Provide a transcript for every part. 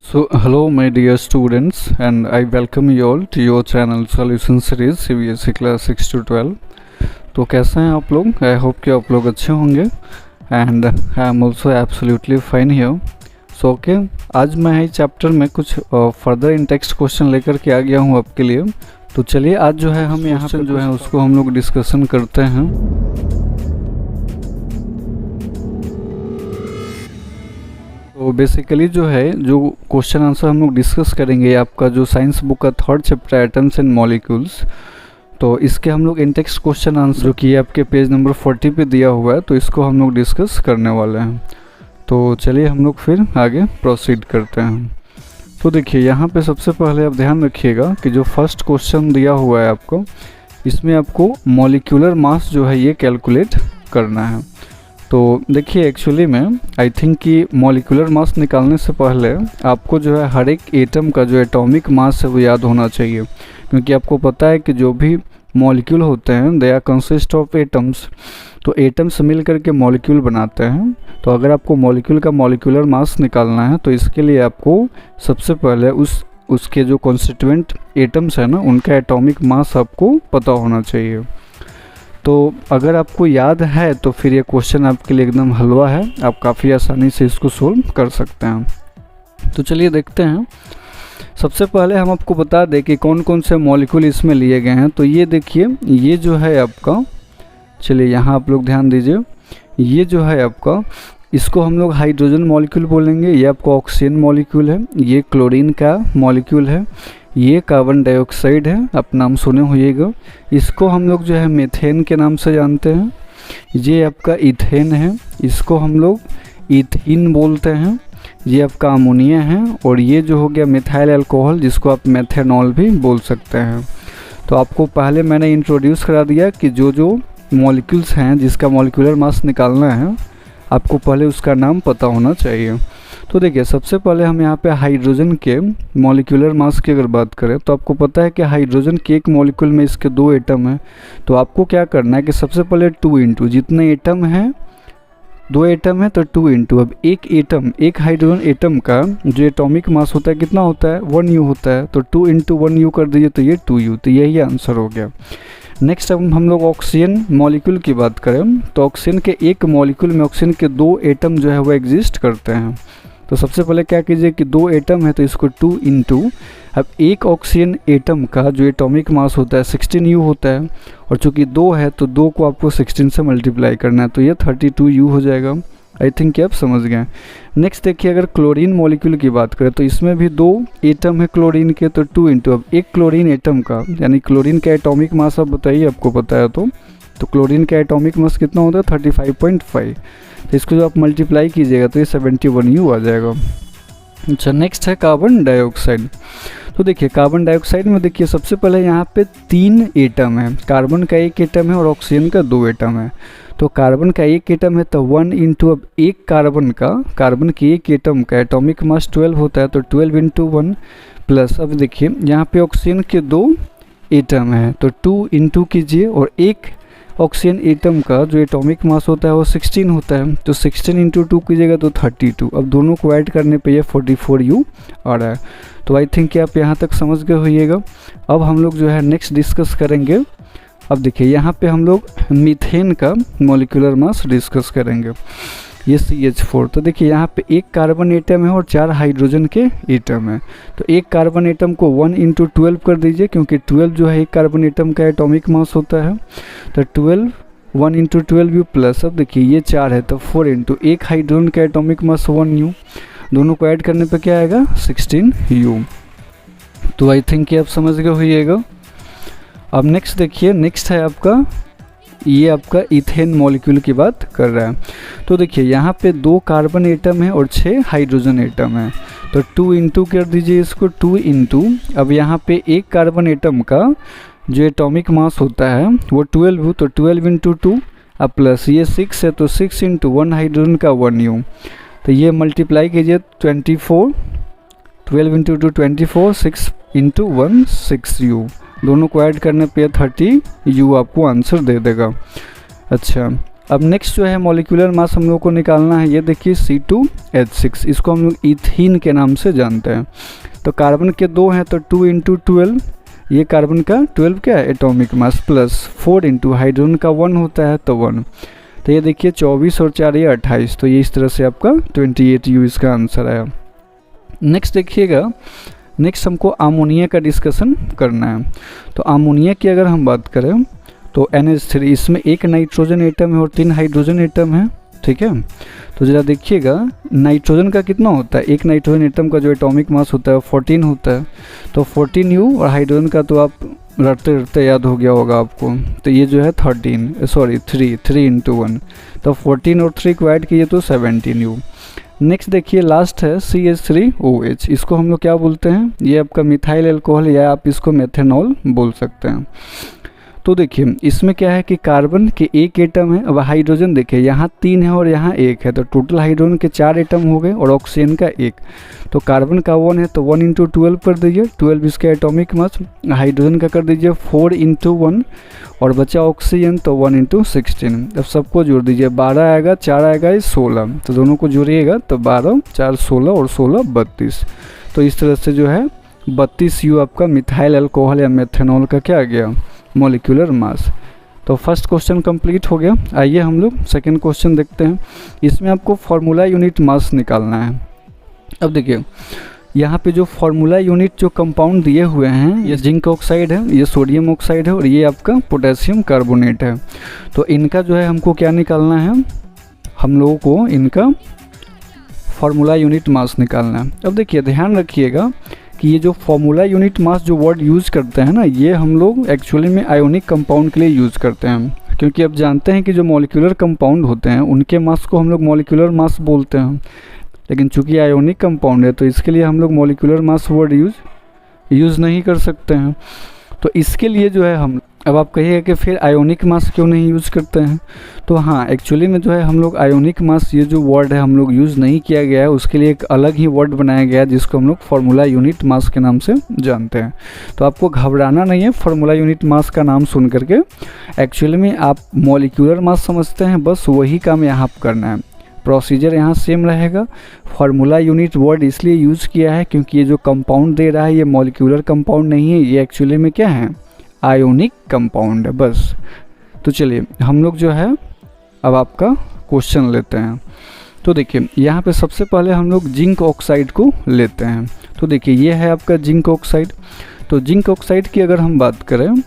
So hello my dear students, and I welcome you all to your channel solution series CBSE class 6 to 12। तो कैसे हैं आप लोग? I hope कि आप लोग अच्छे होंगे and I am also absolutely fine here. So okay, आज मैं इस चैप्टर में कुछ फर्दर इन टेक्स्ट क्वेश्चन लेकर के आ गया हूँ आपके लिए। तो चलिए आज जो है हम यहाँ पे जो है उसको हम लोग डिस्कशन करते हैं। तो बेसिकली जो है जो क्वेश्चन आंसर हम लोग डिस्कस करेंगे आपका जो साइंस बुक का third chapter atoms and molecules, तो इसके हम लोग इंटेक्स्ट क्वेश्चन आंसर जो कि आपके पेज नंबर 40 पे दिया हुआ है, तो इसको हम लोग डिस्कस करने वाले हैं। तो चलिए हम लोग फिर आगे प्रोसीड करते हैं। तो देखिए यहाँ पे सबसे पहले आप ध्यान रखिएगा कि जो फर्स्ट क्वेश्चन दिया हुआ है आपको, इसमें आपको मॉलिक्यूलर मास जो है ये कैलकुलेट करना है। तो देखिए एक्चुअली में आई थिंक कि मॉलिक्यूलर मास निकालने से पहले आपको जो है हर एक एटम का जो एटॉमिक मास है वो याद होना चाहिए, क्योंकि आपको पता है कि जो भी मॉलिक्यूल होते हैं they are consist of atoms. तो एटम्स मिल करके मॉलिक्यूल बनाते हैं। तो अगर आपको मॉलिक्यूल का मॉलिक्यूलर मास निकालना है तो इसके लिए आपको सबसे पहले उसके जो कॉन्स्टिट्यूएंट एटम्स हैं ना उनका एटॉमिक मास आपको पता होना चाहिए। तो अगर आपको याद है तो फिर ये क्वेश्चन आपके लिए एकदम हलवा है, आप काफ़ी आसानी से इसको सोल्व कर सकते हैं। तो चलिए देखते हैं। सबसे पहले हम आपको बता दें कि कौन कौन से मॉलिक्यूल इसमें लिए गए हैं। तो ये देखिए, ये जो है आपका, चलिए यहाँ आप लोग ध्यान दीजिए, ये जो है आपका, इसको हम लोग हाइड्रोजन मॉलिक्यूल बोलेंगे। ये आपका ऑक्सीजन मॉलिक्यूल है, ये क्लोरीन का मॉलिक्यूल है, ये कार्बन डाइऑक्साइड है, आप नाम सुने होइएगा। इसको हम लोग जो है मीथेन के नाम से जानते हैं। ये आपका इथेन है, इसको हम लोग इथीन बोलते हैं। ये आपका अमोनिया है, और ये जो हो गया मिथाइल अल्कोहल, जिसको आप मेथेनॉल भी बोल सकते हैं। तो आपको पहले मैंने इंट्रोड्यूस करा दिया कि जो जो मॉलिक्यूल्स हैं जिसका मॉलिक्यूलर मास निकालना है आपको पहले उसका नाम पता होना चाहिए। तो देखिए सबसे पहले हम यहाँ पे हाइड्रोजन के मॉलिक्यूलर मास की अगर बात करें तो आपको पता है कि हाइड्रोजन के एक मॉलिक्यूल में इसके 2 एटम हैं। तो आपको क्या करना है कि सबसे पहले 2 इंटू जितने एटम हैं, 2 एटम है तो 2 इंटू, अब एक एटम, एक हाइड्रोजन एटम का जो एटॉमिक मास होता है कितना होता है, 1 U होता है। तो 2 इंटू 1 U कर दीजिए तो ये 2 U, तो यही आंसर हो गया। नेक्स्ट अब हम लोग ऑक्सीजन मॉलिक्यूल की बात करें तो ऑक्सीजन के एक मॉलिक्यूल में ऑक्सीजन के 2 एटम जो है वो एग्जिस्ट करते हैं। तो सबसे पहले क्या कीजिए कि 2 एटम है तो इसको 2 इंटू, अब एक ऑक्सीजन एटम का जो एटॉमिक मास होता है 16 U होता है, और चूंकि 2 है तो 2 को आपको 16 से मल्टीप्लाई करना है, तो ये 32 U हो जाएगा। आई थिंक कि आप समझ गए। नेक्स्ट देखिए, अगर क्लोरीन मॉलिक्यूल की बात करें तो इसमें भी 2 एटम है क्लोरीन के, तो 2 इंटू, अब एक क्लोरीन एटम का, यानी क्लोरीन का एटॉमिक मास आप बताइए, आपको पता है तो क्लोरीन का एटॉमिक मास कितना होता है 35.5। तो इसको जो आप मल्टीप्लाई कीजिएगा तो ये 71 U आ जाएगा। अच्छा, नेक्स्ट है कार्बन डाइऑक्साइड। तो देखिए कार्बन डाइऑक्साइड में देखिए सबसे पहले यहाँ पे 3 एटम है, कार्बन का 1 एटम है और ऑक्सीजन का 2 एटम है। तो कार्बन का 1 एटम है तो 1 इंटू, अब एक कार्बन के 1 एटम का एटॉमिक मास 12 होता है, तो 12 इंटू 1 प्लस, अब देखिए यहाँ पे ऑक्सीजन के 2 एटम है तो 2 इंटू कीजिए, और एक ऑक्सीजन एटम का जो एटॉमिक मास होता है वो 16 होता है, तो 16 इंटू 2 कीजिएगा तो 32। अब दोनों को ऐड करने पे ये 44 U आ रहा है। तो आई थिंक कि आप यहाँ तक समझ गए होइएगा। अब हम लोग जो है नेक्स्ट डिस्कस करेंगे। अब देखिए यहाँ पे हम लोग मीथेन का मॉलिक्यूलर मास डिस्कस करेंगे, ये CH4। तो देखिए यहाँ पे एक कार्बन एटम है और 4 हाइड्रोजन के एटम है। तो एक कार्बन एटम को 1 इंटू 12 कर दीजिए, क्योंकि 12 जो है एक कार्बन एटम का एटॉमिक मास होता है। तो 12 1 इंटू 12 U प्लस, अब देखिए ये 4 है तो 4 इंटू, एक हाइड्रोजन का एटॉमिक मास 1 U, दोनों को ऐड करने पे क्या आएगा 16 U। तो आई थिंक कि आप समझ गए होइएगा। अब नेक्स्ट देखिए, नेक्स्ट है आपका, ये आपका इथेन मॉलिक्यूल की बात कर रहा है। तो देखिए यहाँ पे 2 कार्बन एटम है और 6 हाइड्रोजन एटम है, तो 2 इंटू कर दीजिए इसको, 2 इंटू, अब यहाँ पे एक कार्बन एटम का जो एटॉमिक मास होता है वो 12 तो 12 इंटू 2, अब प्लस ये 6 है तो 6 इंटू 1 हाइड्रोजन का 1 U, तो ये मल्टीप्लाई कीजिए 24, 12 इंटू 2 24, 6 इंटू 1 6 U, दोनों को ऐड करने पे 30 U आपको आंसर दे देगा। अच्छा, अब नेक्स्ट जो है मॉलिक्यूलर मास हम लोग को निकालना है, ये देखिए C2H6, इसको हम लोग इथीन के नाम से जानते हैं। तो कार्बन के 2 हैं तो 2 × 12, ये कार्बन का 12 क्या है एटॉमिक मास, प्लस 4 × हाइड्रोजन का 1 होता है तो 1, तो ये देखिए 24 और 4 ये 28, तो ये इस तरह से आपका 28U इसका आंसर आया। नेक्स्ट देखिएगा, नेक्स्ट हमको अमोनिया का डिस्कशन करना है। तो अमोनिया की अगर हम बात करें तो NH3, इसमें एक नाइट्रोजन एटम है और 3 हाइड्रोजन एटम है, ठीक है। तो जरा देखिएगा नाइट्रोजन का कितना होता है, एक नाइट्रोजन एटम का जो एटॉमिक मास होता है 14 होता है, तो 14U, और हाइड्रोजन का तो आप रटते रटते याद हो गया होगा आपको, तो ये जो है 3 × 1, तो 14 और 3 को ऐड किए तो 17U। नेक्स्ट देखिए लास्ट है CH3OH, इसको हम लोग क्या बोलते हैं, ये आपका मिथाइल अल्कोहल या आप इसको मेथेनॉल बोल सकते हैं। तो देखिए इसमें क्या है कि कार्बन के एक एटम है, अब हाइड्रोजन देखिए यहाँ 3 है और यहाँ 1 है, तो टोटल हाइड्रोजन के 4 एटम हो गए और ऑक्सीजन का 1, तो कार्बन का 1 है तो 1 × 12 कर दीजिए, 12 इसका एटॉमिक मास, हाइड्रोजन का कर दीजिए 4 × 1 और बचा ऑक्सीजन तो 1 × 16। अब सबको जोड़ दीजिए, 12 आएगा, 4 आएगा, 16, तो दोनों को जोड़िएगा तो 12 4 16 और 16 32, तो इस तरह से जो है 32U आपका मिथाइल अल्कोहल या मेथेनॉल का क्या आ गया मॉलिक्यूलर मास। तो फर्स्ट क्वेश्चन कंप्लीट हो गया। आइए हम लोग सेकंड क्वेश्चन देखते हैं, इसमें आपको फार्मूला यूनिट मास निकालना है। अब देखिए यहाँ पे जो फार्मूला यूनिट जो कंपाउंड दिए हुए हैं, ये जिंक ऑक्साइड है, ये सोडियम ऑक्साइड है और ये आपका पोटेशियम कार्बोनेट है। तो इनका जो है हमको क्या निकालना है, हम लोगों को इनका फार्मूला यूनिट मास निकालना है। अब देखिए ध्यान रखिएगा कि ये जो फार्मूला यूनिट मास जो वर्ड यूज़ करते हैं ना, ये हम लोग एक्चुअली में आयोनिक कंपाउंड के लिए यूज़ करते हैं, क्योंकि अब जानते हैं कि जो मॉलिक्यूलर कंपाउंड होते हैं उनके मास को हम लोग मॉलिक्यूलर मास बोलते हैं, लेकिन चूंकि आयोनिक कंपाउंड है तो इसके लिए हम लोग मॉलिक्यूलर मास वर्ड यूज़ नहीं कर सकते हैं। तो इसके लिए जो है हम, अब आप कहिएगा कि फिर आयोनिक मास क्यों नहीं यूज़ करते हैं, तो हाँ एक्चुअली में जो है हम लोग आयोनिक मास ये जो वर्ड है हम लोग यूज़ नहीं किया गया है, उसके लिए एक अलग ही वर्ड बनाया गया है जिसको हम लोग फार्मूला यूनिट मास के नाम से जानते हैं। तो आपको घबराना नहीं है फार्मूला यूनिट मास का नाम सुन करके, एक्चुअली में आप मॉलिक्यूलर मास समझते हैं, बस वही काम यहाँ पर करना है, प्रोसीजर यहाँ सेम रहेगा। फार्मूला यूनिट वर्ड इसलिए यूज़ किया है क्योंकि ये जो कंपाउंड दे रहा है ये मॉलिक्यूलर कंपाउंड नहीं है, ये एक्चुअली में क्या है आयोनिक कंपाउंड है बस। तो चलिए हम लोग जो है अब आपका क्वेश्चन लेते हैं। तो देखिए यहाँ पे सबसे पहले हम लोग जिंक ऑक्साइड को लेते हैं। तो देखिए ये है आपका जिंक ऑक्साइड। तो जिंक ऑक्साइड की अगर हम बात करें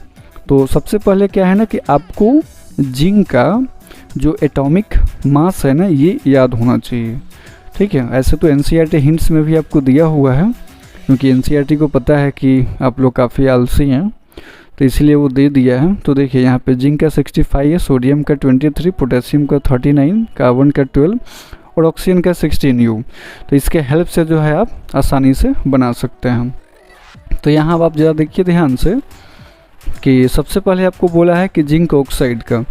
तो सबसे पहले क्या है ना कि आपको जिंक का जो एटॉमिक मास है ना ये याद होना चाहिए, ठीक है। ऐसे तो NCERT हिंट्स में भी आपको दिया हुआ है, क्योंकि NCERT को पता है कि आप लोग काफ़ी आलसी हैं तो इसलिए वो दे दिया है। तो देखिए यहाँ पे जिंक का 65 है, सोडियम का 23, पोटेशियम का 39, कार्बन का 12 और ऑक्सीजन का 16U। तो इसके हेल्प से जो है आप आसानी से बना सकते हैं। तो यहाँ आप ज़रा देखिए ध्यान से कि सबसे पहले आपको बोला है कि जिंक ऑक्साइड का।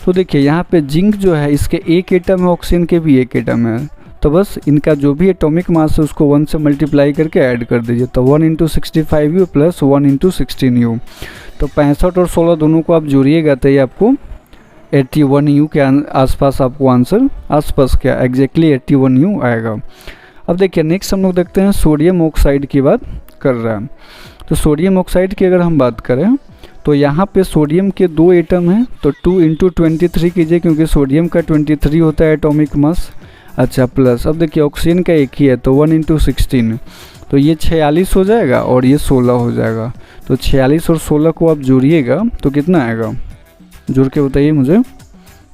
तो देखिए यहाँ पे जिंक जो है इसके एक एटम है, ऑक्सीजन के भी एक एटम है, तो बस इनका जो भी एटॉमिक मास है उसको 1 से मल्टीप्लाई करके ऐड कर दीजिए, तो 1 × 65U प्लस 1 × 16U। तो 65 और 16 दोनों को आप जोड़िएगा तो ये आपको 81U के आसपास आपको आंसर, आसपास क्या एग्जैक्टली 81U आएगा। अब देखिए नेक्स्ट हम लोग देखते हैं सोडियम ऑक्साइड की बात कर रहा है। तो सोडियम ऑक्साइड की अगर हम बात करें तो यहाँ पे सोडियम के 2 एटम हैं, तो 2 × 23 कीजिए क्योंकि सोडियम का 23 होता है एटॉमिक मास। अच्छा प्लस अब देखिए ऑक्सीजन का एक ही है तो 1 × 16, तो ये 46 हो जाएगा और ये 16 हो जाएगा। तो 46 और 16 को आप जोड़िएगा तो कितना आएगा, जोड़ के बताइए मुझे।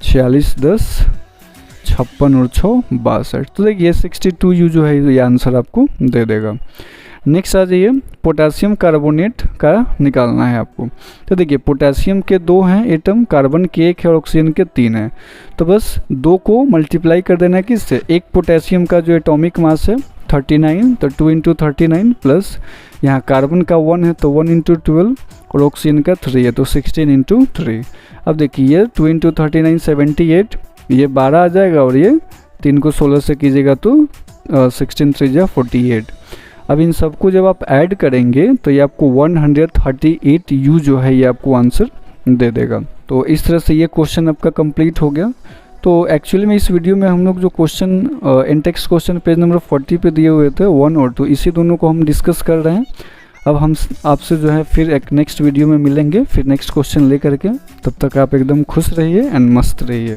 46 10 56 और 6 62। तो देखिए 62U जो है ये आंसर आपको दे देगा। नेक्स्ट आ जाइए, पोटेशियम कार्बोनेट का निकालना है आपको। तो देखिए पोटेशियम के 2 हैं एटम, कार्बन के 1 है और ऑक्सीजन के 3 है, तो बस 2 को मल्टीप्लाई कर देना है किससे, एक पोटेशियम का जो एटॉमिक मास है 39, तो 2 × 39 प्लस यहाँ कार्बन का 1 है तो 1 × 12 और ऑक्सीजन का 3 है तो 16 × 3। अब देखिए 2 × 39 78, ये 12 आ जाएगा और ये 3 को 16 से कीजिएगा तो 16 3 48। अब इन सबको जब आप ऐड करेंगे तो ये आपको 138U जो है ये आपको आंसर दे देगा। तो इस तरह से ये क्वेश्चन आपका कंप्लीट हो गया। तो एक्चुअली में इस वीडियो में हम लोग जो question in-text question page number 40 पे दिए हुए थे 1 और 2, इसी दोनों को हम डिस्कस कर रहे हैं। अब हम आपसे जो है फिर एक नेक्स्ट वीडियो में मिलेंगे, फिर नेक्स्ट क्वेश्चन ले करके। तब तक आप एकदम खुश रहिए एंड मस्त रहिए।